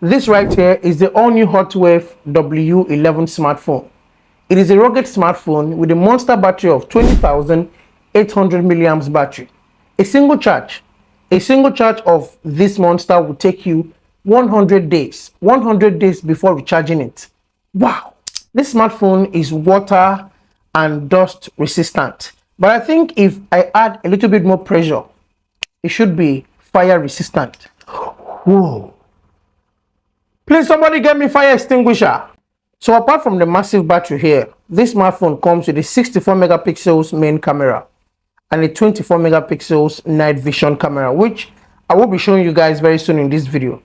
This right here is the all-new Hotwave W11 smartphone. It is a rugged smartphone with a monster battery of 20,800 milliamps battery. A single charge of this monster will take you 100 days. 100 days before recharging it. Wow! This smartphone is water and dust resistant. But I think if I add a little bit more pressure, it should be fire resistant. Whoa! Please somebody get me fire extinguisher. So apart from the massive battery here, this smartphone comes with a 64 megapixels main camera and a 24 megapixels night vision camera, which I will be showing you guys very soon in this video.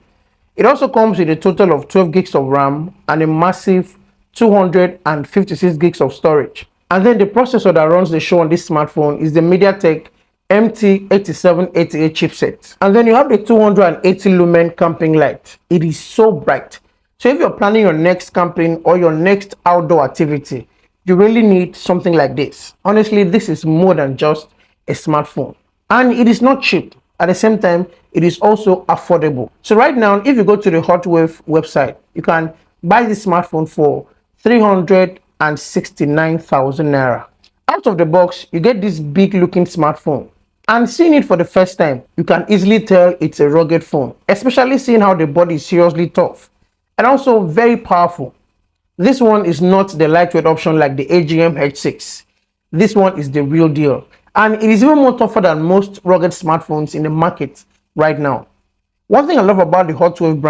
It also comes with a total of 12 gigs of RAM and a massive 256 gigs of storage. And then the processor that runs the show on this smartphone is the MediaTek MT8788 chipset. And then you have the 280 lumen camping light. It is so bright. So if you're planning your next camping or your next outdoor activity, you really need something like this. Honestly, this is more than just a smartphone. And it is not cheap. At the same time, it is also affordable. So right now, if you go to the Hotwave website, you can buy this smartphone for 369,000 naira. Out of the box, you get this big looking smartphone. And seeing it for the first time, you can easily tell it's a rugged phone, especially seeing how the body is seriously tough and also very powerful. This one is not the lightweight option like the AGM H6. This one is the real deal. And it is even more tougher than most rugged smartphones in the market right now. One thing I love about the Hotwave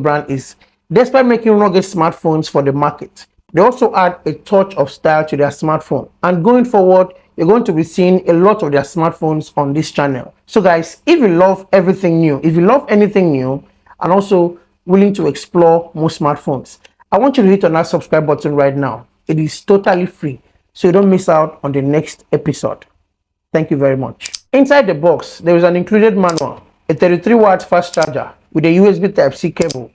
brand is, despite making rugged smartphones for the market, they also add a touch of style to their smartphone. And going forward, you're going to be seeing a lot of their smartphones on this channel. So guys, if you love everything new, if you love anything new, and also willing to explore more smartphones, I want you to hit on that subscribe button right now. It is totally free, so you don't miss out on the next episode. Thank you very much. Inside the box, there is an included manual, a 33 watt fast charger with a USB Type-C cable,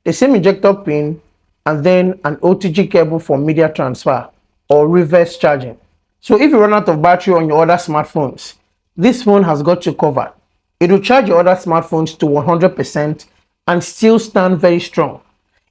the same ejector pin, and then an OTG cable for media transfer or reverse charging. So if you run out of battery on your other smartphones, this phone has got you covered. It will charge your other smartphones to 100% and still stand very strong.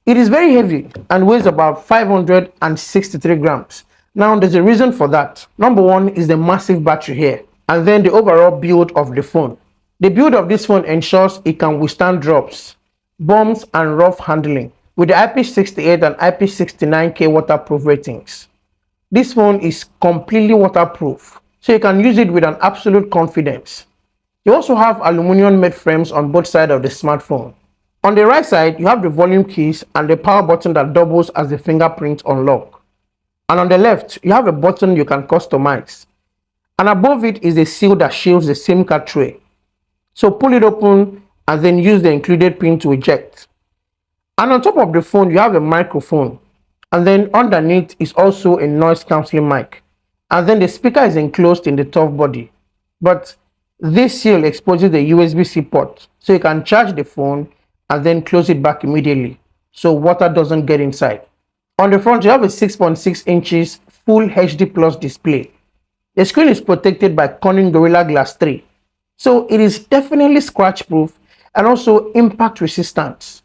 It is very heavy and weighs about 563 grams. Now there's a reason for that. Number one is the massive battery here, and then the overall build of the phone. The build of this phone ensures it can withstand drops, bumps, and rough handling with the IP68 and IP69K waterproof ratings. This phone is completely waterproof, so you can use it with an absolute confidence. You also have aluminum made frames on both sides of the smartphone. On the right side, you have the volume keys and the power button that doubles as the fingerprint unlock. And on the left, you have a button you can customize. And above it is a seal that shields the SIM card tray. So pull it open and then use the included pin to eject. And on top of the phone, you have a microphone. And then underneath is also a noise cancelling mic. And then the speaker is enclosed in the tough body. But this seal exposes the USB-C port, so you can charge the phone and then close it back immediately, so water doesn't get inside. On the front, you have a 6.6 inches full HD Plus display. The screen is protected by Corning Gorilla Glass 3, so it is definitely scratch proof and also impact resistant.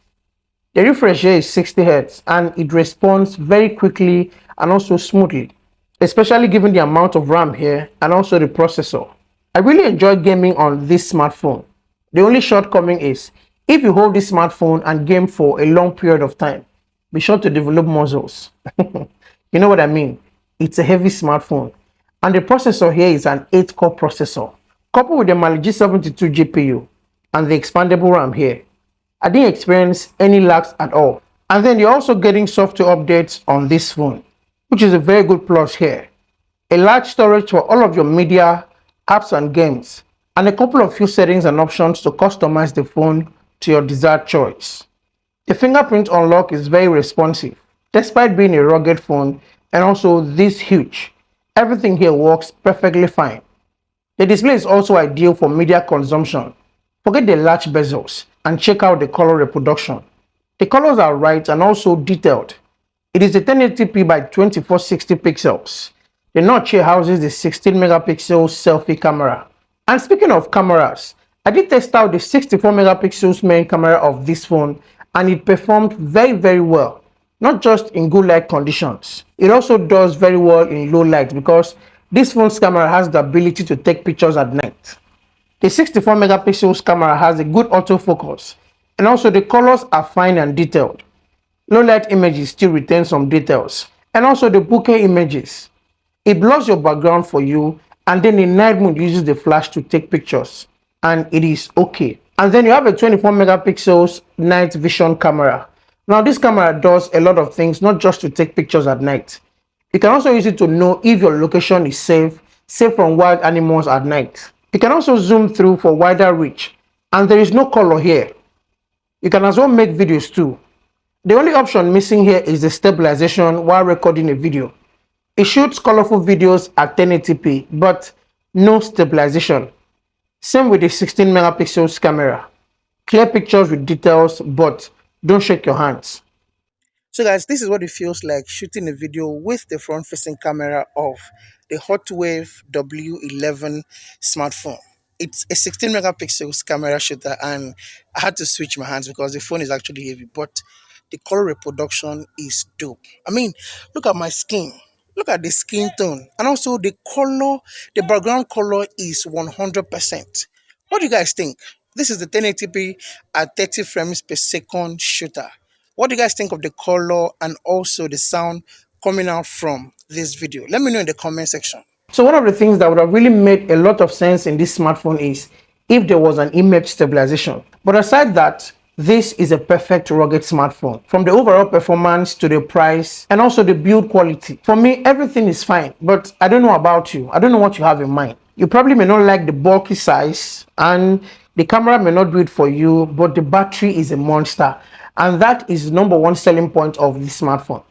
The refresh rate is 60 Hz and it responds very quickly and also smoothly, especially given the amount of RAM here and also the processor. I really enjoy gaming on this smartphone. The only shortcoming is, if you hold this smartphone and game for a long period of time, be sure to develop muscles. You know what I mean? It's a heavy smartphone. And the processor here is an 8-core processor, coupled with the Mali G72 GPU and the expandable RAM here. I didn't experience any lags at all. And then you're also getting software updates on this phone, which is a very good plus here. A large storage for all of your media, apps and games, and a couple of few settings and options to customize the phone to your desired choice. The fingerprint unlock is very responsive, despite being a rugged phone and also this huge. Everything here works perfectly fine. The display is also ideal for media consumption. Forget the large bezels and check out the color reproduction. The colors are right and also detailed. It is a 1080p by 2460 pixels. The notch here houses the 16 megapixel selfie camera. And speaking of cameras, I did test out the 64 megapixels main camera of this phone, and it performed very well, not just in good light conditions. It also does very well in low light because this phone's camera has the ability to take pictures at night. The 64 megapixels camera has a good autofocus, and also the colors are fine and detailed. Low light images still retain some details, and also the bokeh images. It blurs your background for you, and then in night mode uses the flash to take pictures, and it is okay. And then you have a 24 megapixels night vision camera. Now this camera does a lot of things, not just to take pictures at night. You can also use it to know if your location is safe from wild animals at night. You can also zoom through for wider reach, and there is no color here. You can as well make videos too. The only option missing here is the stabilization while recording a video. It shoots colorful videos at 1080p, but no stabilization. Same with the 16 megapixels camera. Clear pictures with details, but don't shake your hands. So guys, this is what it feels like shooting a video with the front-facing camera of the Hotwave W11 smartphone. It's a 16 megapixels camera shooter, and I had to switch my hands because the phone is actually heavy, but the color reproduction is dope. I mean, look at my skin. Look at the skin tone, and also the color, the background color is 100%. What do you guys think? This is the 1080p at 30 frames per second shooter. What do you guys think of the color and also the sound coming out from this video? Let me know in the comment section. So one of the things that would have really made a lot of sense in this smartphone is if there was an image stabilization. But aside that, this is a perfect rugged smartphone. From the overall performance to the price and also the build quality. For me, everything is fine, but I don't know about you. I don't know what you have in mind. You probably may not like the bulky size and the camera may not do it for you, but the battery is a monster. And that is #1 selling point of this smartphone.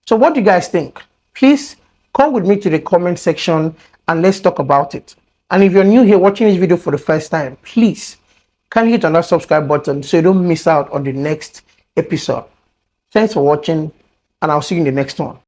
So what do you guys think? Please come with me to the comment section and let's talk about it. And if you're new here watching this video for the first time, please kindly hit on that subscribe button so you don't miss out on the next episode. Thanks for watching, and I'll see you in the next one.